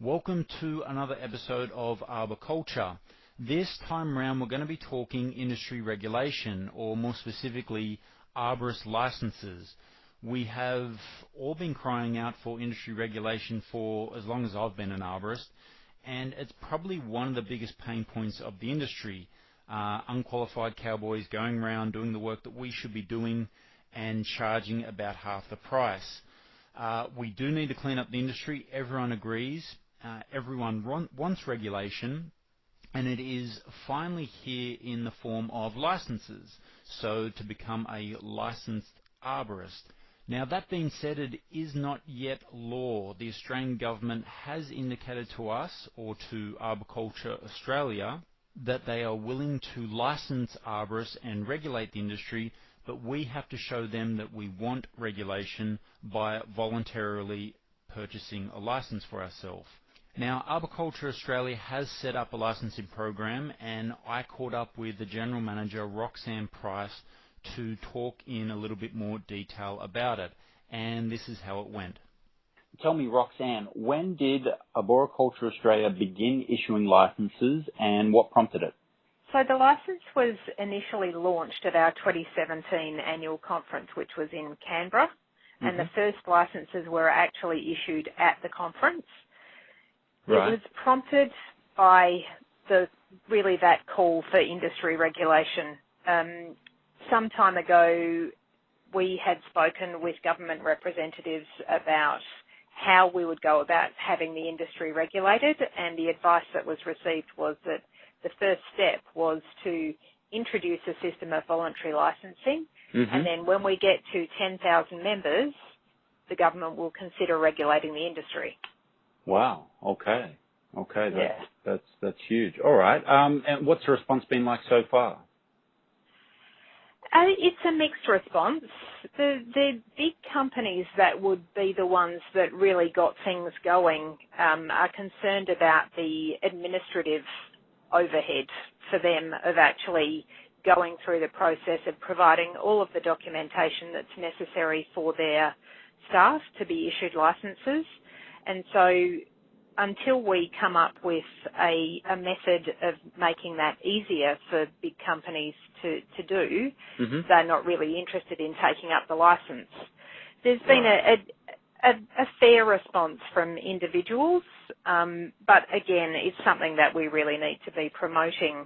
Welcome to another episode of Arboriculture. This time around we're going to be talking industry regulation, or more specifically arborist licenses. We have all been crying out for industry regulation for as long as I've been an arborist, and it's probably one of the biggest pain points of the industry. Unqualified cowboys going around doing the work that we should be doing and charging about half the price. We do need to clean up the industry. Everyone agrees. Everyone wants regulation, and it is finally here in the form of licenses, so to become a licensed arborist. Now, that being said, it is not yet law. The Australian government has indicated to us, or to Arboriculture Australia, that they are willing to license arborists and regulate the industry, but we have to show them that we want regulation by voluntarily purchasing a license for ourselves. Now, Arboriculture Australia has set up a licensing program, and I caught up with the General Manager, Roxanne, to talk in a little bit more detail about it, and this is how it went. Tell me, Roxanne, when did Arboriculture Australia begin issuing licenses, and what prompted it? So the licence was initially launched at our 2017 annual conference, which was in Canberra, and the first licences were actually issued at the conference. Right. It was prompted by that call for industry regulation. Some time ago, we had spoken with government representatives about how we would go about having the industry regulated, and the advice that was received was that the first step was to introduce a system of voluntary licensing, and then when we get to 10,000 members, the government will consider regulating the industry. Wow. Okay. That's huge. All right. And what's the response been like so far? It's a mixed response. The big companies that would be the ones that really got things going are concerned about the administrative overhead for them of actually going through the process of providing all of the documentation that's necessary for their staff to be issued licenses. And so until we come up with a method of making that easier for big companies to do, they're not really interested in taking up the license. There's been a fair response from individuals, but again, it's something that we really need to be promoting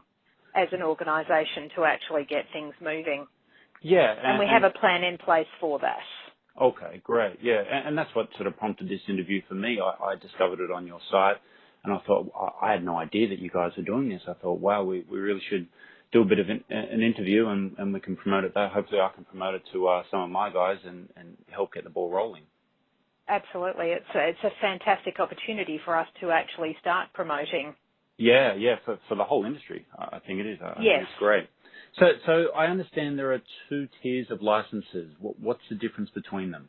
as an organisation to actually get things moving. Yeah. And we have a plan in place for that. Okay, great. Yeah, and that's what sort of prompted this interview for me. I discovered it on your site, and I thought, I had no idea that you guys are doing this. I thought, wow, we really should do a bit of an interview, and we can promote it there. Hopefully I can promote it to some of my guys and help get the ball rolling. Absolutely. It's a fantastic opportunity for us to actually start promoting. Yeah, for the whole industry. I think it is. I think it's great. So I understand there are two tiers of licenses. What's the difference between them?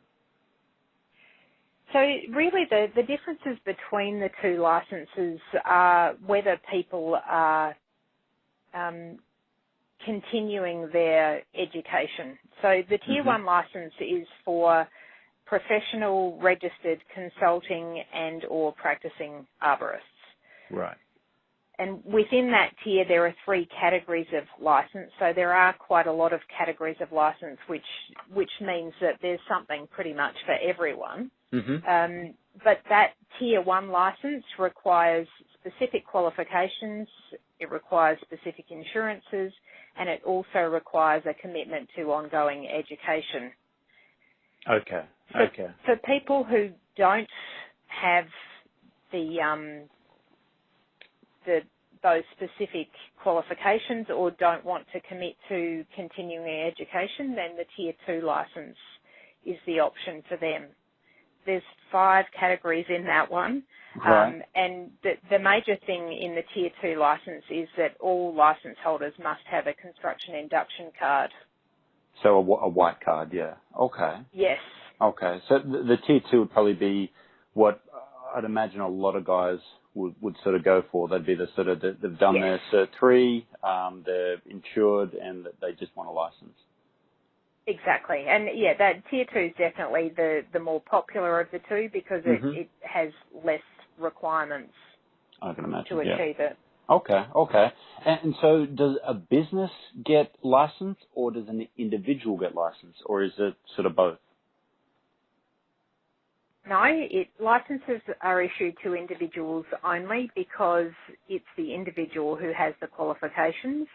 So really the differences between the two licenses are whether people are continuing their education. So the Tier 1 license is for professional registered consulting and or practicing arborists. Right. And within that tier, there are 3 categories of license. So there are quite a lot of categories of license, which means that there's something pretty much for everyone. But that Tier 1 license requires specific qualifications, it requires specific insurances, and it also requires a commitment to ongoing education. Okay. For people who don't have those specific qualifications or don't want to commit to continuing education, then the Tier 2 license is the option for them. There's 5 categories in that one, and the major thing in the Tier 2 license is that all license holders must have a construction induction card. So a white card, yeah. Okay. Yes. Okay, so the Tier 2 would probably be what I'd imagine a lot of guys would sort of go for. They'd be the sort of, they've done their Cert 3, they're insured, and they just want a license. Exactly. And yeah, that Tier 2 is definitely the more popular of the two because it has less requirements I can imagine, to achieve it. Okay. And so does a business get licensed or does an individual get licensed, or is it sort of both? No, licenses are issued to individuals only because it's the individual who has the qualifications.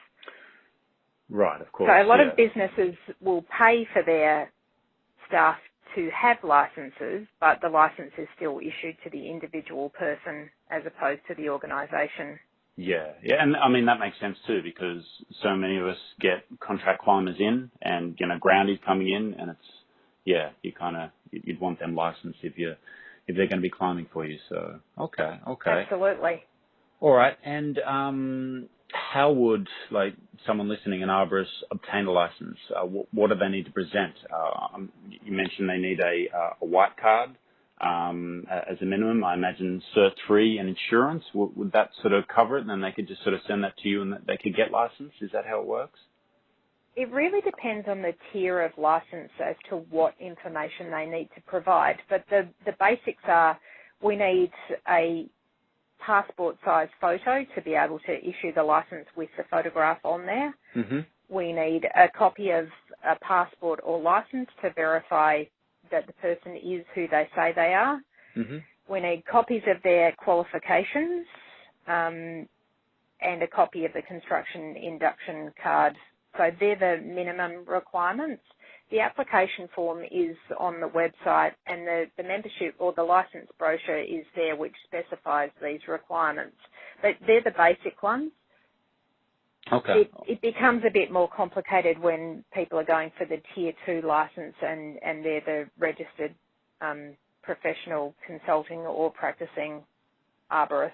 Right, of course. So a lot of businesses will pay for their staff to have licenses, but the license is still issued to the individual person as opposed to the organisation. Yeah, and I mean that makes sense too, because so many of us get contract climbers in, and groundies coming in, and it's you'd want them licensed if they're going to be climbing for you. So okay, Absolutely. all right. And how would someone listening, an arborist, obtain a license? What do they need to present? You mentioned they need a white card. As a minimum, I imagine Cert 3 and insurance. Would that sort of cover it? And then they could just sort of send that to you and they could get licensed? Is that how it works? It really depends on the tier of license as to what information they need to provide. But the basics are we need a passport-sized photo to be able to issue the license with the photograph on there. Mm-hmm. We need a copy of a passport or license to verify that the person is who they say they are. Mm-hmm. We need copies of their qualifications and a copy of the construction induction card. So they're the minimum requirements. The application form is on the website, and the membership or the license brochure is there, which specifies these requirements. But they're the basic ones. Okay. It becomes a bit more complicated when people are going for the Tier 2 license and they're the registered professional consulting or practicing arborists.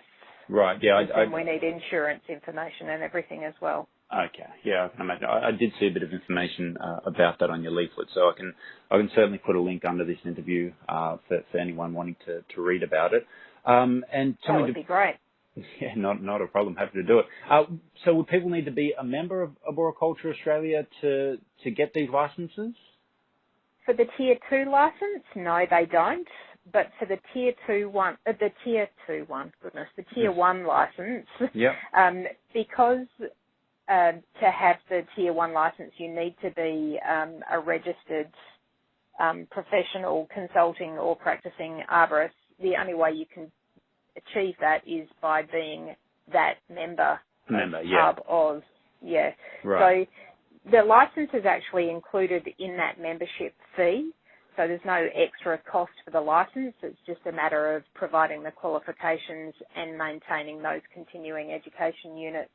Right, yeah. And we need insurance information and everything as well. Okay, yeah, I can imagine. I did see a bit of information about that on your leaflet, so I can certainly put a link under this interview for anyone wanting to read about it. And that would be great. Yeah, not a problem. Happy to do it. So would people need to be a member of Arboriculture Australia to get these licenses? For the Tier 2 license, no, they don't. But for the Tier 1 license, yep. Because to have the Tier 1 license, you need to be a registered professional consulting or practicing arborist. The only way you can achieve that is by being that member yeah. of Oz. Yeah. Right. So the license is actually included in that membership fee. So there's no extra cost for the license. It's just a matter of providing the qualifications and maintaining those continuing education units.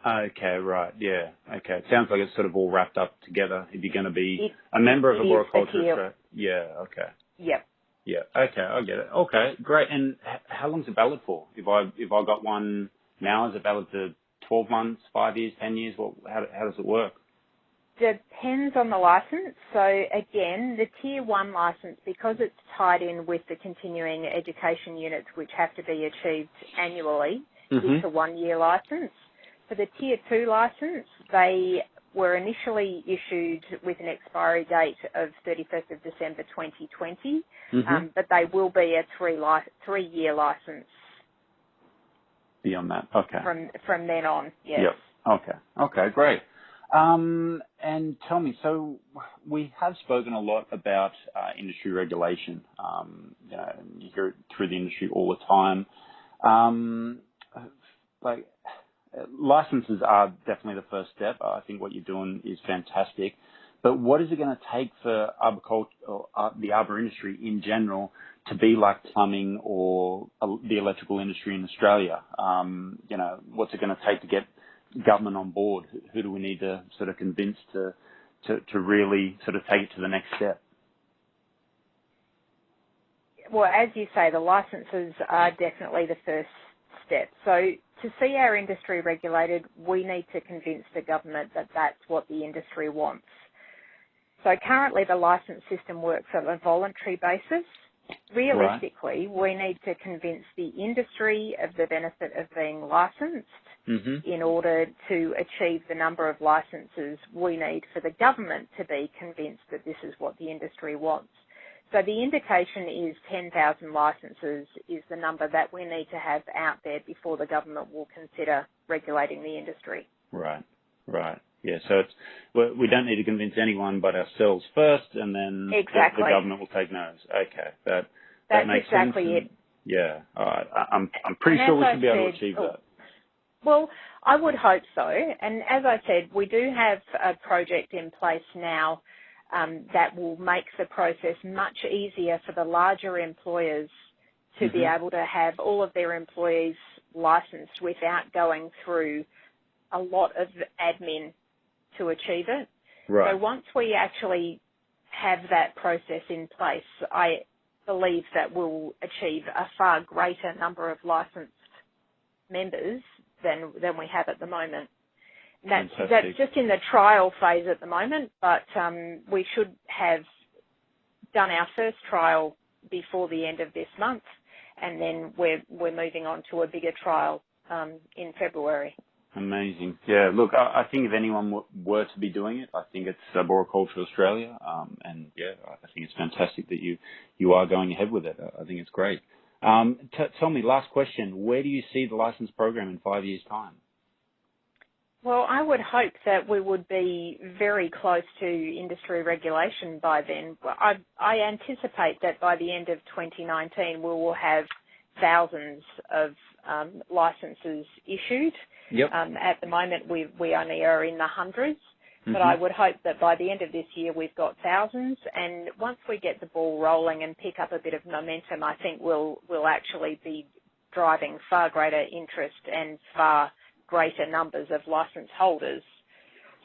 Okay, right, yeah. Okay, it sounds like it's sort of all wrapped up together. If you're going to be a member of Arboriculture, yeah, okay. Yep. Yeah, okay, I get it. Okay, great. And how long is it valid for? If I got one now, is it valid for 12 months, 5 years, 10 years? How does it work? Depends on the license. So again, the Tier 1 license, because it's tied in with the continuing education units, which have to be achieved annually, it's a 1-year license. For the Tier 2 license, they were initially issued with an expiry date of 31st of December 2020, but they will be a 3-year license. Beyond that, okay. From then on, yes. Yep. Okay, great. And tell me, so we have spoken a lot about industry regulation. You hear it through the industry all the time. Licenses are definitely the first step. I think what you're doing is fantastic. But what is it going to take for arboriculture, or the arbor industry in general, to be like plumbing or the electrical industry in Australia? What's it going to take to get government on board? Who do we need to sort of convince to really sort of take it to the next step? Well, as you say, the licenses are definitely the first step. So to see our industry regulated, we need to convince the government that that's what the industry wants. So currently the license system works on a voluntary basis. Realistically, we need to convince the industry of the benefit of being licensed in order to achieve the number of licenses we need for the government to be convinced that this is what the industry wants. So the indication is 10,000 licences is the number that we need to have out there before the government will consider regulating the industry. Right. Yeah, so we don't need to convince anyone but ourselves first, and then exactly. the government will take notice. Okay, that makes exactly sense. It. Yeah, all right. I'm pretty sure we should be able to achieve that. Well, I would hope so. And as I said, we do have a project in place now that will make the process much easier for the larger employers to be able to have all of their employees licensed without going through a lot of admin to achieve it. Right. So once we actually have that process in place, I believe that we'll achieve a far greater number of licensed members than we have at the moment. That's just in the trial phase at the moment, but we should have done our first trial before the end of this month, and then we're moving on to a bigger trial in February. Amazing. Yeah, look, I think if anyone were to be doing it, I think it's Arboriculture Australia, and yeah, I think it's fantastic that you are going ahead with it. I think it's great. Tell me, last question, where do you see the license program in 5 years' time? Well, I would hope that we would be very close to industry regulation by then. I anticipate that by the end of 2019 we will have thousands of licenses issued. Yep. At the moment we only are in the hundreds, but I would hope that by the end of this year we've got thousands, and once we get the ball rolling and pick up a bit of momentum, I think we'll actually be driving far greater interest and far greater numbers of licence holders.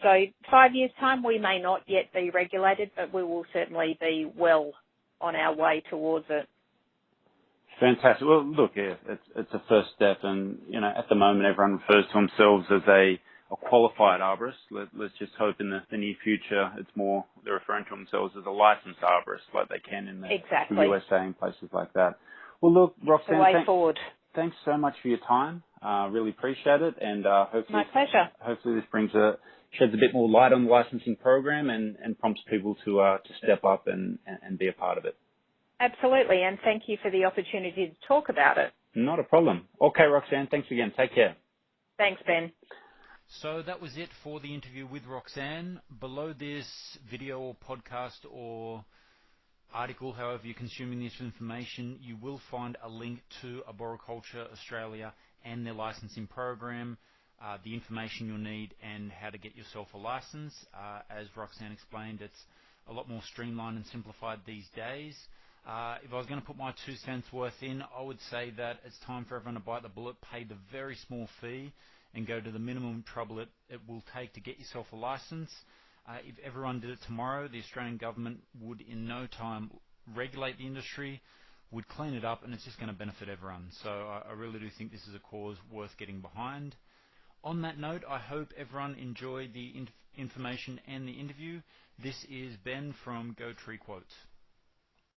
So 5 years' time we may not yet be regulated, but we will certainly be well on our way towards it. Fantastic. Well, look, yeah, it's a first step, and at the moment everyone refers to themselves as a qualified arborist. Let's just hope in the near future it's more they're referring to themselves as a licensed arborist, like they can in the USA and places like that. Well, look, Roxanne, the way forward. Thanks so much for your time. Really appreciate it, and hopefully, my pleasure. Hopefully, this sheds a bit more light on the licensing program and prompts people to step up and be a part of it. Absolutely, and thank you for the opportunity to talk about it. Not a problem. Okay, Roxanne, thanks again. Take care. Thanks, Ben. So that was it for the interview with Roxanne. Below this video or podcast or article, however you're consuming this information, you will find a link to Arboriculture Australia and their licensing program, the information you'll need and how to get yourself a license. As Roxanne explained, it's a lot more streamlined and simplified these days. If I was going to put my 2 cents worth in, I would say that it's time for everyone to bite the bullet, pay the very small fee, and go to the minimum trouble it will take to get yourself a license. If everyone did it tomorrow, the Australian government would in no time regulate the industry, would clean it up, and it's just going to benefit everyone. So I really do think this is a cause worth getting behind. On that note, I hope everyone enjoyed the information and the interview. This is Ben from Go Tree Quotes.